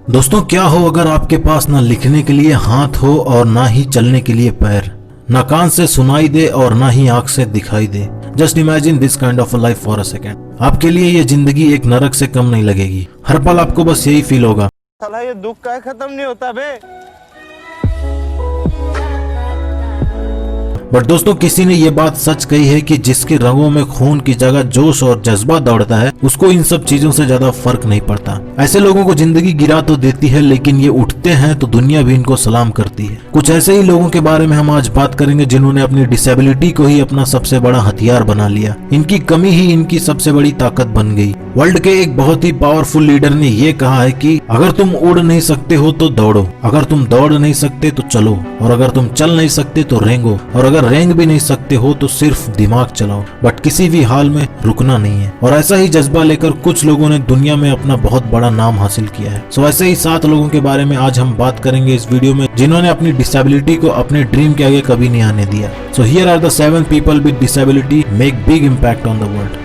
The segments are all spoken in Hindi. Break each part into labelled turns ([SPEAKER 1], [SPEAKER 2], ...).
[SPEAKER 1] दोस्तों, क्या हो अगर आपके पास ना लिखने के लिए हाथ हो और ना ही चलने के लिए पैर, ना कान से सुनाई दे और ना ही आंख से दिखाई दे। Just imagine this kind of a life for a second. आपके लिए ये जिंदगी एक नरक से कम नहीं लगेगी। हर पल आपको बस यही फील होगा,
[SPEAKER 2] साला ये दुख का खत्म नहीं होता बे।
[SPEAKER 1] बट दोस्तों, किसी ने ये बात सच कही है कि जिसके रंगों में खून की जगह जोश और जज्बा दौड़ता है, उसको इन सब चीजों से ज्यादा फर्क नहीं पड़ता। ऐसे लोगों को जिंदगी गिरा तो देती है, लेकिन ये उठते हैं तो दुनिया भी इनको सलाम करती है। कुछ ऐसे ही लोगों के बारे में हम आज बात करेंगे, जिन्होंने अपनी डिसेबिलिटी को ही अपना सबसे बड़ा हथियार बना लिया। इनकी कमी ही इनकी सबसे बड़ी ताकत बन गई। वर्ल्ड के एक बहुत ही पावरफुल लीडर ने ये कहा है कि अगर तुम उड़ नहीं सकते हो तो दौड़ो, अगर तुम दौड़ नहीं सकते तो चलो, और अगर तुम चल नहीं सकते तो रेंगो, और अगर रेंग भी नहीं सकते हो तो सिर्फ दिमाग चलाओ, बट किसी भी हाल में रुकना नहीं है। और ऐसा ही जज्बा लेकर कुछ लोगों ने दुनिया में अपना बहुत बड़ा नाम हासिल किया है। सो ऐसे ही 7 लोगों के बारे में आज हम बात करेंगे इस वीडियो में, जिन्होंने अपनी डिसेबिलिटी को अपने ड्रीम के आगे कभी नहीं आने दिया। So here are the 7 people with disability make big impact on the world.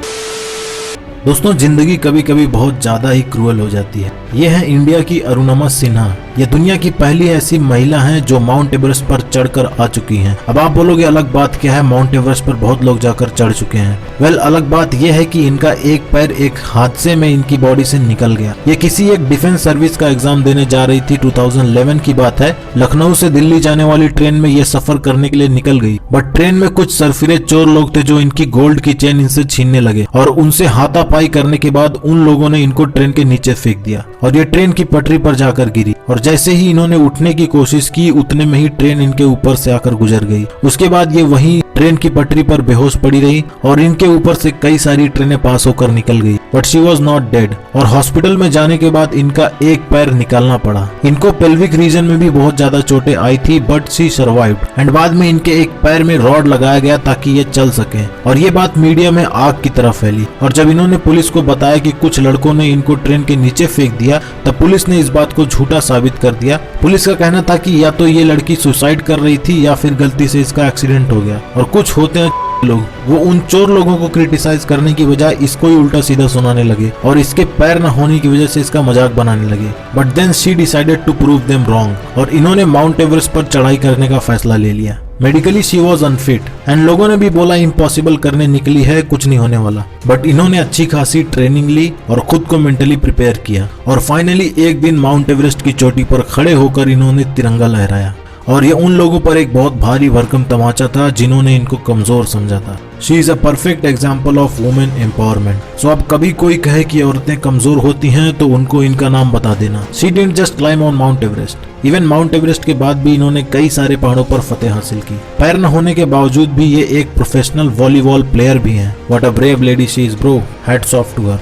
[SPEAKER 1] दोस्तों, जिंदगी कभी कभी बहुत ज्यादा ही क्रूअल हो जाती है। ये है इंडिया की अरुणिमा सिन्हा। ये दुनिया की पहली ऐसी महिला हैं जो माउंट एवरेस्ट पर चढ़कर आ चुकी हैं। अब आप बोलोगे अलग बात क्या है, माउंट एवरेस्ट पर बहुत लोग जाकर चढ़ चुके हैं। वेल, अलग बात यह है कि इनका एक पैर एक हादसे में इनकी बॉडी से निकल गया। ये किसी एक डिफेंस सर्विस का एग्जाम देने जा रही थी। 2011 की बात है। लखनऊ से दिल्ली जाने वाली ट्रेन में ये सफर करने के लिए निकल गई, बट ट्रेन में कुछ सरफिरे चोर लोग थे जो इनकी गोल्ड की चेन इनसे छीनने लगे, और उनसे हाथापाई करने के बाद उन लोगों ने इनको ट्रेन के नीचे फेंक दिया, और ये ट्रेन की पटरी पर जाकर गिरी। और जैसे ही इन्होंने उठने की कोशिश की, उतने में ही ट्रेन इनके ऊपर से आकर गुजर गई। उसके बाद ये वहीं ट्रेन की पटरी पर बेहोश पड़ी रही, और इनके ऊपर से कई सारी ट्रेनें पास होकर निकल गई, but she was not dead. और हॉस्पिटल में जाने के बाद इनका एक पैर निकालना पड़ा। इनको पेल्विक रीजन में भी बहुत ज्यादा चोटें आई थी, बट शी सर्वाइव्ड। एंड बाद में इनके एक पैर में रॉड लगाया गया ताकि ये चल सके, और ये बात मीडिया में आग की तरह फैली। और जब इन्होंने पुलिस को बताया कि कुछ लड़कों ने इनको ट्रेन के नीचे फेंक दिया, तब पुलिस ने इस बात को झूठा साबित कर दिया। पुलिस का कहना था कि या तो ये लड़की सुसाइड कर रही थी या फिर गलती से इसका एक्सीडेंट हो गया। और कुछ होते हैं लोग, वो उन चोर लोगों को क्रिटिसाइज करने की बजाय इसको ही उल्टा सीधा सुनाने लगे, और इसके पैर न होने की वजह से इसका मजाक बनाने लगे। But then she decided to prove them wrong, और इन्होंने माउंट एवरेस्ट पर चढ़ाई करने का फैसला ले लिया। Medically she was unfit, and लोगों ने भी बोला इम्पॉसिबल करने निकली है, कुछ नहीं होने वाला। बट इन्होंने अच्छी खासी ट्रेनिंग ली और खुद को मेंटली प्रिपेयर किया, और फाइनली एक दिन माउंट एवरेस्ट की चोटी पर खड़े होकर इन्होंने तिरंगा लहराया। और ये उन लोगों पर एक बहुत भारी भरकम तमाचा था जिन्होंने इनको कमजोर समझा था। She is a perfect example of women empowerment. So अब कभी कोई कहे कि औरतें कमजोर होती हैं तो उनको इनका नाम बता देना। She didn't just climb on mount Everest. Even mount Everest के बाद भी इन्होंने कई सारे पहाड़ों पर फतेह हासिल की। पैर न होने के बावजूद भी ये एक प्रोफेशनल वॉलीबॉल प्लेयर भी हैं। What a brave lady she is bro, hats off to her.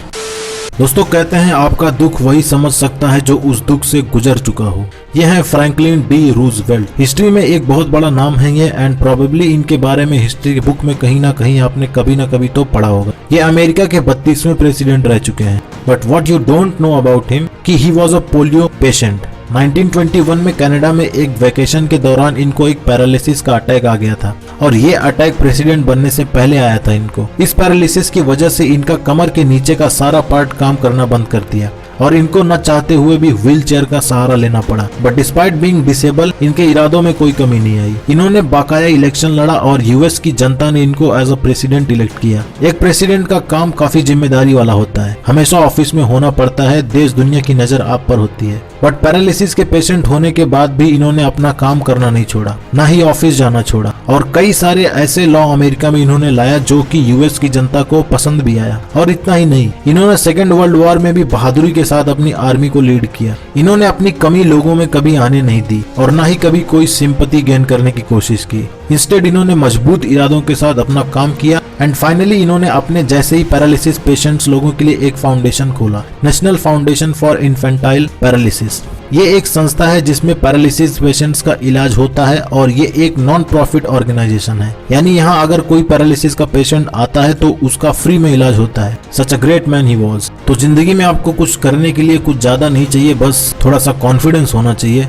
[SPEAKER 1] दोस्तों, कहते हैं आपका दुख वही समझ सकता है जो उस दुख से गुजर चुका हो। ये है फ्रैंकलिन डी रूजवेल्ट। हिस्ट्री में एक बहुत बड़ा नाम है ये, एंड प्रोबेबली इनके बारे में हिस्ट्री की बुक में कहीं ना कहीं आपने कभी ना कभी तो पढ़ा होगा। ये अमेरिका के 32वें प्रेसिडेंट रह चुके हैं। But what you don't know about him कि he was a polio patient. 1921 में कनाडा में एक वेकेशन के दौरान इनको एक पैरालिसिस का अटैक आ गया था, और ये अटैक प्रेसिडेंट बनने से पहले आया था इनको। इस पैरालिसिस की वजह से इनका कमर के नीचे का सारा पार्ट काम करना बंद कर दिया, और इनको न चाहते हुए भी व्हील चेयर का सहारा लेना पड़ा। बट डिस्पाइट बीइंग डिसेबल, इनके इरादों में कोई कमी नहीं आई। इन्होंने बाकाया इलेक्शन लड़ा, और यूएस की जनता ने इनको एज अ प्रेसिडेंट इलेक्ट किया। एक प्रेसिडेंट का काम काफी जिम्मेदारी वाला होता है, हमेशा ऑफिस में होना पड़ता है, देश दुनिया की नजर आप पर होती है। बट पैरालिसिस के पेशेंट होने के बाद भी इन्होंने अपना काम करना नहीं छोड़ा, ना ही ऑफिस जाना छोड़ा। और कई सारे ऐसे लॉ अमेरिका में इन्होंने लाया जो कि यूएस की जनता को पसंद भी आया। और इतना ही नहीं, इन्होंने सेकेंड वर्ल्ड वॉर में भी बहादुरी के साथ अपनी आर्मी को लीड किया। इन्होंने अपनी कमी लोगों में कभी आने नहीं दी, और ना ही कभी कोई सिंपैथी गेन करने की कोशिश की। इंस्टेड इन्होंने मजबूत इरादों के साथ अपना काम किया, एंड फाइनली इन्होंने अपने जैसे ही पैरालिसिस पेशेंट्स लोगों के लिए एक फाउंडेशन खोला, national foundation for infantile paralysis. ये एक संस्था है जिसमें पैरालिसिस पेशेंट्स का इलाज होता है, और ये एक नॉन प्रॉफिट ऑर्गेनाइजेशन है। यानी यहाँ अगर कोई पैरालिसिस का पेशेंट आता है तो उसका फ्री में इलाज होता है। Such a great man he was. तो जिंदगी में आपको कुछ करने के लिए कुछ ज्यादा नहीं चाहिए, बस थोड़ा सा कॉन्फिडेंस होना चाहिए।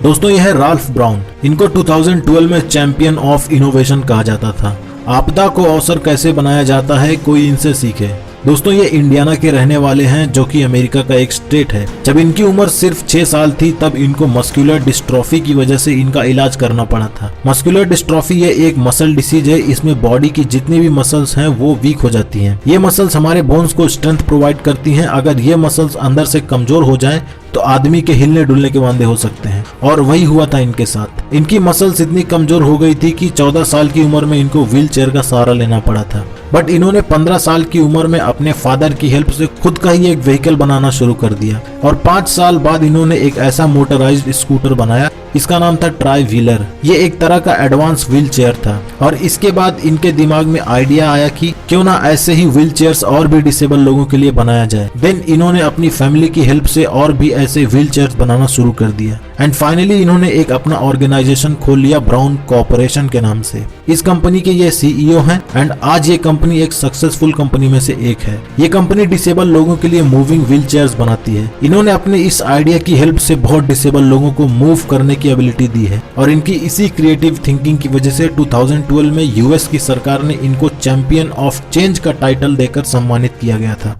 [SPEAKER 1] दोस्तों, यह है राल्फ ब्राउन। इनको 2012 में चैंपियन ऑफ इनोवेशन कहा जाता था। आपदा को अवसर कैसे बनाया जाता है, कोई इनसे सीखे। दोस्तों ये इंडियाना के रहने वाले हैं, जो कि अमेरिका का एक स्टेट है। जब इनकी उम्र सिर्फ 6 साल थी तब इनको मस्कुलर डिस्ट्रॉफी की वजह से इनका इलाज करना पड़ा था। मस्कुलर डिस्ट्रॉफी ये एक मसल डिसीज है। इसमें बॉडी की जितनी भी मसल्स हैं वो वीक हो जाती हैं। ये मसल्स हमारे बोन्स को स्ट्रेंथ प्रोवाइड करती हैं। अगर ये मसल्स अंदर से कमजोर हो जाएं तो आदमी के हिलने डुलने के वांदे हो सकते हैं, और वही हुआ था इनके साथ। इनकी मसल्स इतनी कमजोर हो गई थी कि 14 साल की उम्र में इनको व्हील चेयर का सहारा लेना पड़ा था। बट इन्होंने 15 साल की उम्र में अपने फादर की हेल्प से खुद का ही एक व्हीकल बनाना शुरू कर दिया, और 5 साल बाद इन्होंने एक ऐसा मोटराइज्ड स्कूटर बनाया। इसका नाम था ट्राई व्हीलर। ये एक तरह का एडवांस व्हील चेयर था, और इसके बाद इनके दिमाग में आइडिया आया कि क्यों ना ऐसे ही व्हील चेयर्स और भी डिसेबल लोगों के लिए बनाया जाए। देन इन्होंने अपनी फैमिली की हेल्प से और भी ऐसे व्हील चेयर्स बनाना शुरू कर दिया, एंड फाइनली इन्होंने एक अपना ऑर्गेनाइजेशन खोल लिया ब्राउन कॉर्पोरेशन के नाम से। इस कंपनी के ये सीईओ हैं, एंड आज ये कंपनी एक सक्सेसफुल कंपनी में से एक है। ये कंपनी डिसेबल लोगों के लिए मूविंग व्हील चेयर्स बनाती है। इन्होंने अपने इस आइडिया की हेल्प से बहुत डिसेबल लोगों को मूव करने की एबिलिटी दी है, और इनकी इसी क्रिएटिव थिंकिंग की वजह से 2012 में यूएस की सरकार ने इनको चैंपियन ऑफ चेंज का टाइटल देकर सम्मानित किया गया था।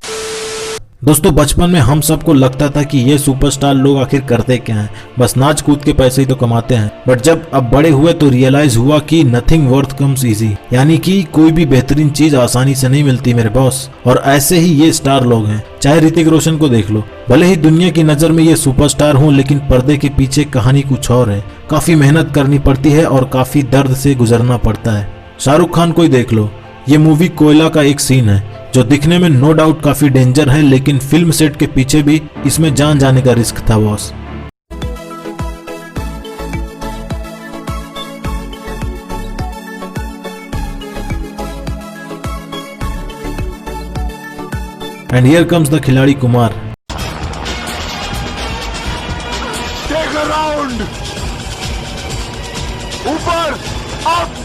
[SPEAKER 1] दोस्तों बचपन में हम सबको लगता था कि ये सुपरस्टार लोग आखिर करते क्या हैं, बस नाच कूद के पैसे ही तो कमाते हैं। बट जब अब बड़े हुए तो रियलाइज हुआ कि नथिंग वर्थ कम्स इजी, यानी कि कोई भी बेहतरीन चीज आसानी से नहीं मिलती मेरे बॉस। और ऐसे ही ये स्टार लोग हैं। चाहे ऋतिक रोशन को देख लो, भले ही दुनिया की नजर में ये सुपरस्टार हो, लेकिन पर्दे के पीछे कहानी कुछ और है। काफी मेहनत करनी पड़ती है और काफी दर्द से गुजरना पड़ता है। शाहरुख खान को ही देख लो, ये मूवी कोयला का एक सीन है जो दिखने में नो डाउट काफी डेंजर है, लेकिन फिल्म सेट के पीछे भी इसमें जान जाने का रिस्क था boss. And here comes the खिलाड़ी कुमार।
[SPEAKER 3] टेक अ राउंड, ऊपर, अप।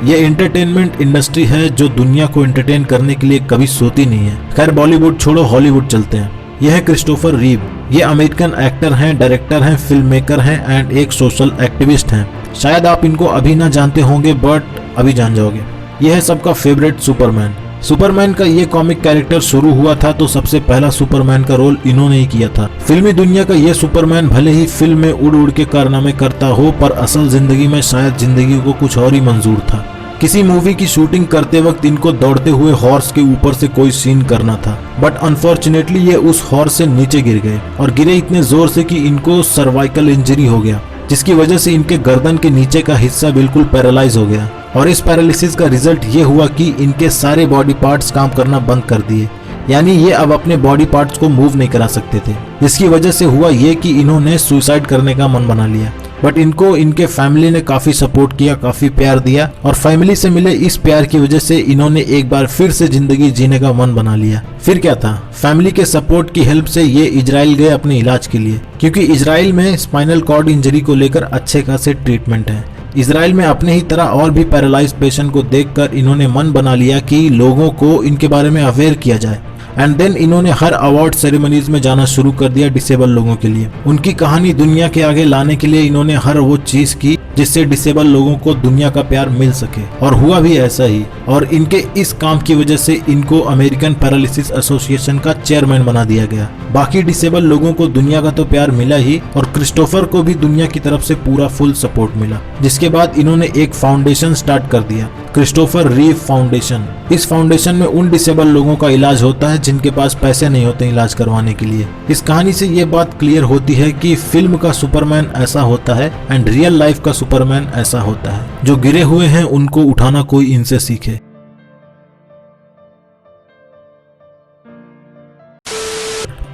[SPEAKER 1] ये एंटरटेनमेंट इंडस्ट्री है जो दुनिया को एंटरटेन करने के लिए कभी सोती नहीं है। खैर बॉलीवुड छोड़ो, हॉलीवुड चलते हैं। यह है क्रिस्टोफर रीव। ये अमेरिकन एक्टर हैं, डायरेक्टर हैं, फिल्म मेकर हैं, एंड एक सोशल एक्टिविस्ट हैं। शायद आप इनको अभी ना जानते होंगे, बट अभी जान जाओगे। यह है सबका फेवरेट सुपरमैन। सुपरमैन का ये कॉमिक कैरेक्टर शुरू हुआ था तो सबसे पहला सुपरमैन का रोल इन्होंने ही किया था। फिल्मी दुनिया का ये सुपरमैन भले ही फिल्म में उड़ उड़ के कारनामे करता हो, पर असल जिंदगी में शायद जिंदगी को कुछ और ही मंजूर था। किसी मूवी की शूटिंग करते वक्त इनको दौड़ते हुए हॉर्स के ऊपर से कोई सीन करना था, बट अनफॉर्चुनेटली ये उस हॉर्स से नीचे गिर गए, और गिरे इतने जोर से कि इनको सर्वाइकल इंजरी हो गया, जिसकी वजह से इनके गर्दन के नीचे का हिस्सा बिल्कुल पैरालाइज हो गया। और इस पैरालिसिस का रिजल्ट ये हुआ कि इनके सारे बॉडी पार्ट्स काम करना बंद कर दिए, यानी ये अब अपने बॉडी पार्ट्स को मूव नहीं करा सकते थे। जिसकी वजह से हुआ ये कि इन्होंने सुसाइड करने का मन बना लिया। बट इनको इनके फैमिली ने काफी सपोर्ट किया, काफी प्यार दिया, और फैमिली से मिले इस प्यार की वजह से इन्होंने एक बार फिर से जिंदगी जीने का मन बना लिया। फिर क्या था, फैमिली के सपोर्ट की हेल्प से ये इजराइल गए अपने इलाज के लिए, क्योंकि इजराइल में स्पाइनल कॉर्ड इंजरी को लेकर अच्छे खासे ट्रीटमेंट है। इजराइल में अपने ही तरह और भी पैरालाइज्ड पेशेंट को देखकर इन्होंने मन बना लिया कि लोगों को इनके बारे में अवेयर किया जाए। एंड देन इन्होंने हर अवार्ड सेरेमनीज में जाना शुरू कर दिया डिसेबल लोगों के लिए। उनकी कहानी दुनिया के आगे लाने के लिए इन्होंने हर वो चीज की जिससे डिसेबल लोगों को दुनिया का प्यार मिल सके, और हुआ भी ऐसा ही। और इनके इस काम की वजह से इनको अमेरिकन पैरालिसिस एसोसिएशन का चेयरमैन बना दिया गया। बाकी डिसेबल लोगों को दुनिया का तो प्यार मिला ही, और क्रिस्टोफर को भी दुनिया की तरफ से पूरा फुल सपोर्ट मिला। जिसके बाद इन्होंने एक फाउंडेशन स्टार्ट कर दिया, क्रिस्टोफर रीव फाउंडेशन। इस फाउंडेशन में उन डिसेबल लोगों का इलाज होता है जिनके पास पैसे नहीं होते इलाज करवाने के लिए। इस कहानी से ये बात क्लियर होती है कि फिल्म का सुपरमैन ऐसा होता है एंड रियल लाइफ का सुपरमैन ऐसा होता है। जो गिरे हुए हैं उनको उठाना कोई इनसे सीखे।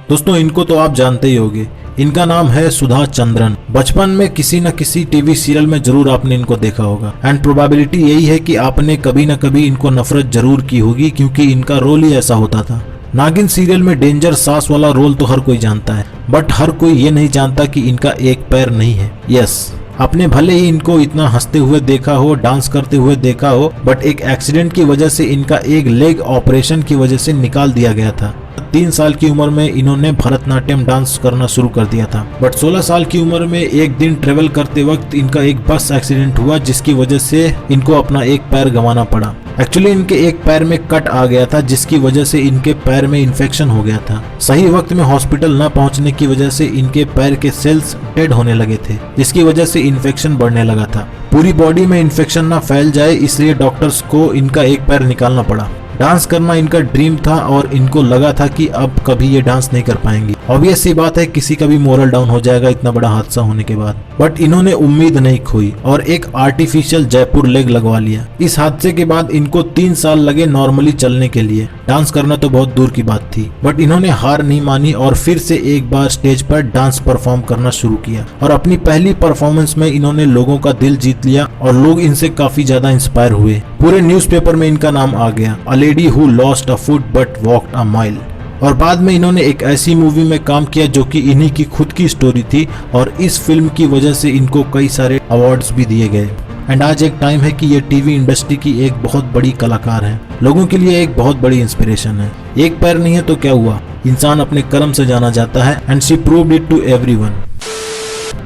[SPEAKER 1] दोस्तों इनको तो आप जानते ही होंगे, इनका नाम है सुधा चंद्रन। बचपन में किसी न किसी टीवी सीरियल में जरूर आपने इनको देखा होगा, एंड प्रोबेबिलिटी यही है कि आपने कभी न कभी इनको नफरत जरूर की होगी, क्योंकि इनका रोल ही ऐसा होता था। नागिन सीरियल में डेंजर सास वाला रोल तो हर कोई जानता है, बट हर कोई ये नहीं जानता कि इनका एक पैर नहीं है। यस, आपने भले ही इनको इतना हंसते हुए देखा हो, डांस करते हुए देखा हो, बट एक एक्सीडेंट की वजह से इनका एक लेग ऑपरेशन की वजह से निकाल दिया गया था। 3 साल की उम्र में इन्होंने भरतनाट्यम डांस करना शुरू कर दिया था, बट 16 साल की उम्र में एक दिन ट्रेवल करते वक्त इनका एक बस एक्सीडेंट हुआ, जिसकी वजह से इनको अपना एक पैर गंवाना पड़ा। एक्चुअली इनके एक पैर में कट आ गया था, जिसकी वजह से इनके पैर में इन्फेक्शन हो गया था। सही वक्त में हॉस्पिटल न पहुंचने की वजह से इनके पैर के सेल्स डेड होने लगे थे, जिसकी वजह से इन्फेक्शन बढ़ने लगा था। पूरी बॉडी में इन्फेक्शन ना फैल जाए इसलिए डॉक्टर्स को इनका एक पैर निकालना पड़ा। डांस करना इनका ड्रीम था और इनको लगा था कि अब कभी ये डांस नहीं कर पाएंगी। ऑब्वियस सी बात है, किसी का भी मोरल डाउन हो जाएगा इतना बड़ा हादसा होने के बाद। बट इन्होंने उम्मीद नहीं खोई और एक आर्टिफिशियल जयपुर लेग लगवा लिया। इस हादसे के बाद इनको 3 साल लगे नॉर्मली चलने के लिए। डांस करना तो बहुत दूर की बात थी, बट इन्होंने हार नहीं मानी और फिर से एक बार स्टेज पर डांस परफॉर्म करना शुरू किया। और अपनी पहली परफॉर्मेंस में इन्होंने लोगों का दिल जीत लिया और लोग इनसे काफी ज्यादा इंस्पायर हुए। पूरे न्यूज़पेपर में इनका नाम आ गया, a lady who lost a foot but walked a mile. और बाद में इन्होंने एक ऐसी मूवी में काम किया जो कि इन्हीं की खुद की स्टोरी थी और इस फिल्म की वजह से इनको कई सारे अवार्ड्स भी दिए गए। एंड आज एक टाइम है कि ये टीवी इंडस्ट्री की एक बहुत बड़ी कलाकार है, लोगों के लिए एक बहुत बड़ी इंस्पिरेशन है। एक पैर नहीं है तो क्या हुआ, इंसान अपने कर्म से जाना जाता है and she proved it to everyone.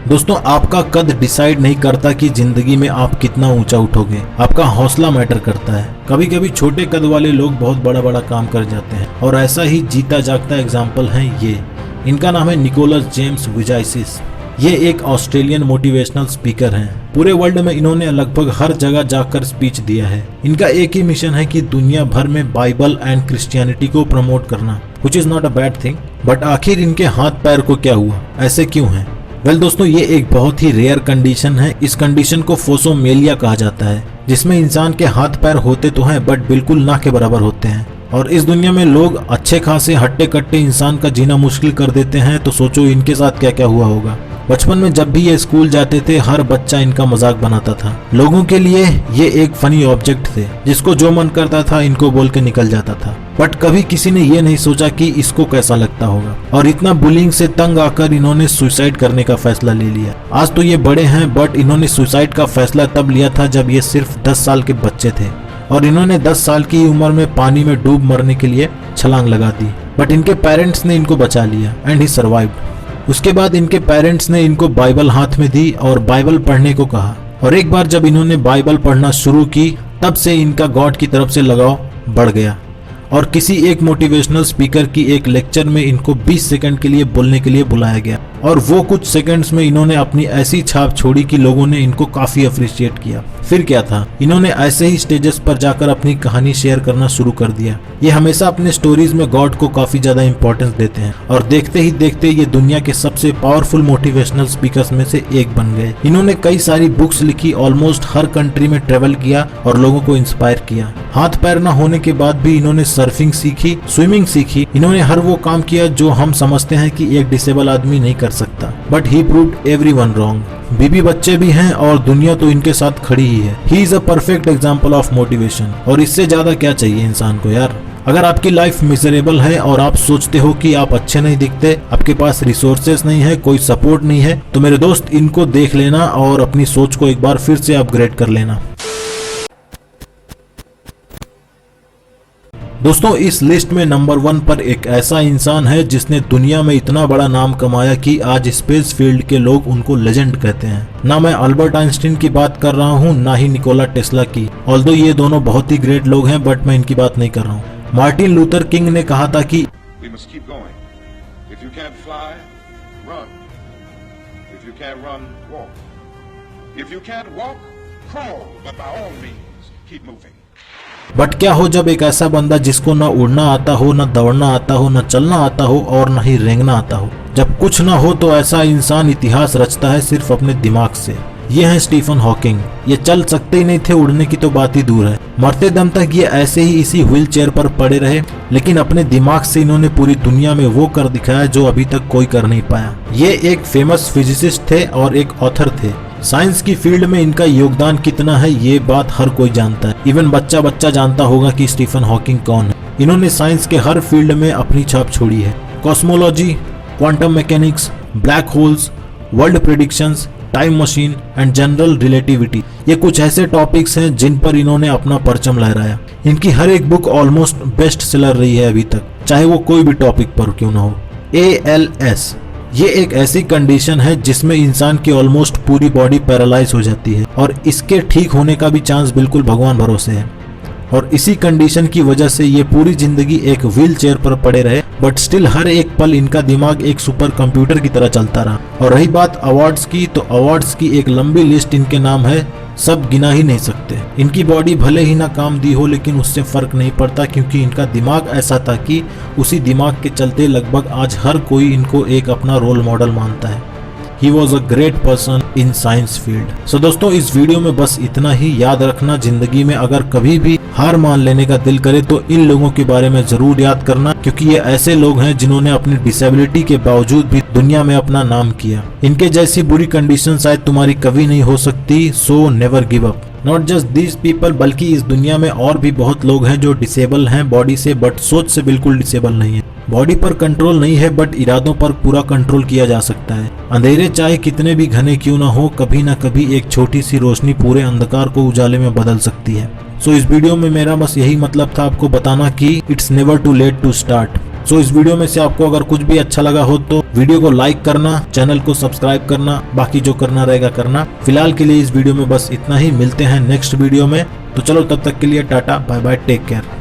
[SPEAKER 1] दोस्तों, आपका कद डिसाइड नहीं करता कि जिंदगी में आप कितना ऊंचा उठोगे, आपका हौसला मैटर करता है। कभी कभी छोटे कद वाले लोग बहुत बड़ा बड़ा काम कर जाते हैं और ऐसा ही जीता जागता एग्जाम्पल है ये। इनका नाम है निकोलस जेम्स विजाइसिस। ये एक ऑस्ट्रेलियन मोटिवेशनल स्पीकर हैं। पूरे वर्ल्ड में इन्होंने लगभग हर जगह जाकर स्पीच दिया है। इनका एक ही मिशन है कि दुनिया भर में बाइबल एंड क्रिश्चियनिटी को प्रमोट करना, which is not a bad thing. But आखिर इनके हाथ पैर को क्या हुआ, ऐसे क्यों है? वेल दोस्तों, ये एक बहुत ही रेयर कंडीशन है। इस कंडीशन को फोसोमेलिया कहा जाता है, जिसमें इंसान के हाथ पैर होते तो हैं बट बिल्कुल ना के बराबर होते हैं। और इस दुनिया में लोग अच्छे खासे हट्टे कट्टे इंसान का जीना मुश्किल कर देते हैं, तो सोचो इनके साथ क्या क्या हुआ होगा। बचपन में जब भी ये स्कूल जाते थे हर बच्चा इनका मजाक बनाता था। लोगों के लिए ये एक फनी ऑब्जेक्ट थे, जिसको जो मन करता था इनको बोल के निकल जाता था। बट कभी किसी ने ये नहीं सोचा कि इसको कैसा लगता होगा। और इतना बुलिंग से तंग आकर इन्होंने सुसाइड करने का फैसला ले लिया। आज तो ये बड़े हैं बट इन्होंने सुसाइड का फैसला तब लिया था जब ये सिर्फ 10 साल के बच्चे थे और इन्होंने 10 साल की उम्र में पानी में डूब मरने के लिए छलांग लगा दी। बट इनके पेरेंट्स ने इनको बचा लिया एंड ही सर्वाइव्ड। उसके बाद इनके पेरेंट्स ने इनको बाइबल हाथ में दी और बाइबल पढ़ने को कहा। और एक बार जब इन्होंने बाइबल पढ़ना शुरू की तब से इनका गॉड की तरफ से लगाव बढ़ गया। और किसी एक मोटिवेशनल स्पीकर की एक लेक्चर में इनको 20 सेकंड के लिए बोलने के लिए बुलाया गया और वो कुछ सेकंड्स में इन्होंने अपनी ऐसी छाप छोड़ी कि लोगों ने इनको काफी अप्रिशिएट किया। फिर क्या था, इन्होंने ऐसे ही स्टेजेस पर जाकर अपनी कहानी शेयर करना शुरू कर दिया। ये हमेशा अपने स्टोरीज में गॉड को काफी ज्यादा इंपॉर्टेंस देते हैं और देखते ही देखते ये दुनिया के सबसे पावरफुल मोटिवेशनल स्पीकर्स में से एक बन गए। इन्होंने कई सारी बुक्स लिखी, ऑलमोस्ट हर कंट्री में ट्रेवल किया और लोगों को इंस्पायर किया। हाथ पैर न होने के बाद भी इन्होंने सर्फिंग सीखी, स्विमिंग सीखी। इन्होंने हर वो काम किया जो हम समझते हैं कि एक डिसेबल आदमी नहीं कर सकता। But he proved everyone wrong. बीबी बच्चे भी हैं और दुनिया तो इनके साथ खड़ी ही है। He is a perfect example of motivation. और इससे ज्यादा क्या चाहिए इंसान को यार। अगर आपकी लाइफ मिजरेबल है और आप सोचते हो कि आप अच्छे नहीं दिखते, आपके पास रिसोर्सेस नहीं है, कोई सपोर्ट नहीं है, तो मेरे दोस्त इनको देख लेना और अपनी सोच को एक बार फिर से अपग्रेड कर लेना। दोस्तों, इस लिस्ट में नंबर 1 पर एक ऐसा इंसान है जिसने दुनिया में इतना बड़ा नाम कमाया कि आज स्पेस फील्ड के लोग उनको लेजेंड कहते हैं। ना मैं अल्बर्ट आइंस्टीन की बात कर रहा हूँ, ना ही निकोला टेस्ला की। ऑल्दो ये दोनों बहुत ही ग्रेट लोग हैं, बट मैं इनकी बात नहीं कर रहा हूँ। मार्टिन लूथर किंग ने कहा था कि
[SPEAKER 3] We must keep going. If you can't fly, run. If you can't run, walk. If you can't walk, crawl. But by all means, keep moving.
[SPEAKER 1] But क्या हो जब एक ऐसा बंदा जिसको ना उड़ना आता हो, ना दौड़ना आता हो, ना चलना आता हो और ना ही रेंगना आता हो, जब कुछ ना हो तो ऐसा इंसान इतिहास रचता है सिर्फ अपने दिमाग से। ये हैं स्टीफन हॉकिंग। ये चल सकते ही नहीं थे, उड़ने की तो बात ही दूर है। मरते दम तक ये ऐसे ही इसी व्हील चेयर पर पड़े रहे, लेकिन अपने दिमाग से इन्होंने पूरी दुनिया में वो कर दिखाया जो अभी तक कोई कर नहीं पाया। ये एक फेमस फिजिसिस्ट थे और एक ऑथर थे। साइंस की फील्ड में इनका योगदान कितना है ये बात हर कोई जानता है। इवन बच्चा बच्चा जानता होगा कि स्टीफन हॉकिंग कौन है। इन्होंने साइंस के हर फील्ड में अपनी छाप छोड़ी है। Cosmology, quantum mechanics, black holes, world predictions, time machine and general relativity, ये कुछ ऐसे टॉपिक्स हैं जिन पर इन्होंने अपना परचम लहराया। इनकी हर एक बुक ऑलमोस्ट बेस्ट सेलर रही है अभी तक, चाहे वो कोई भी टॉपिक पर क्यों ना हो। ALS ये एक ऐसी कंडीशन है जिसमें इंसान की ऑलमोस्ट पूरी बॉडी पैरालाइज हो जाती है और इसके ठीक होने का भी चांस बिल्कुल भगवान भरोसे है। और इसी कंडीशन की वजह से ये पूरी जिंदगी एक व्हील चेयर पर पड़े रहे, बट स्टिल हर एक पल इनका दिमाग एक सुपर कंप्यूटर की तरह चलता रहा। और रही बात अवार्ड्स की, तो अवार्ड्स की एक लंबी लिस्ट इनके नाम है, सब गिना ही नहीं सकते। इनकी बॉडी भले ही ना काम दी हो, लेकिन उससे फर्क नहीं पड़ता, क्योंकि इनका दिमाग ऐसा था कि उसी दिमाग के चलते लगभग आज हर कोई इनको एक अपना रोल मॉडल मानता है। He was a great person in science field। So दोस्तों, इस वीडियो में बस इतना ही। याद रखना, जिंदगी में अगर कभी भी हार मान लेने का दिल करे तो इन लोगों के बारे में जरूर याद करना, क्योंकि ये ऐसे लोग हैं जिन्होंने अपनी डिसेबिलिटी के बावजूद भी दुनिया में अपना नाम किया। इनके जैसी बुरी कंडीशन शायद तुम्हारी कभी नहीं हो सकती। So never give up. Not just these people, बल्कि इस दुनिया में और भी बहुत लोग हैं जो डिसेबल हैं बॉडी से, बट सोच से बिल्कुल डिसेबल नहीं है। बॉडी पर कंट्रोल नहीं है, बट इरादों पर पूरा कंट्रोल किया जा सकता है। अंधेरे चाहे कितने भी घने क्यों ना हो, कभी ना कभी एक छोटी सी रोशनी पूरे अंधकार को उजाले में बदल सकती है। सो इस वीडियो में मेरा बस यही मतलब था, आपको बताना कि it's never too late to start. So इस वीडियो में से आपको अगर कुछ भी अच्छा लगा हो तो वीडियो को लाइक करना, चैनल को सब्सक्राइब करना, बाकी जो करना रहेगा करना। फिलहाल के लिए इस वीडियो में बस इतना ही। मिलते हैं नेक्स्ट वीडियो में। तो चलो, तब तक के लिए tata bye bye, take care.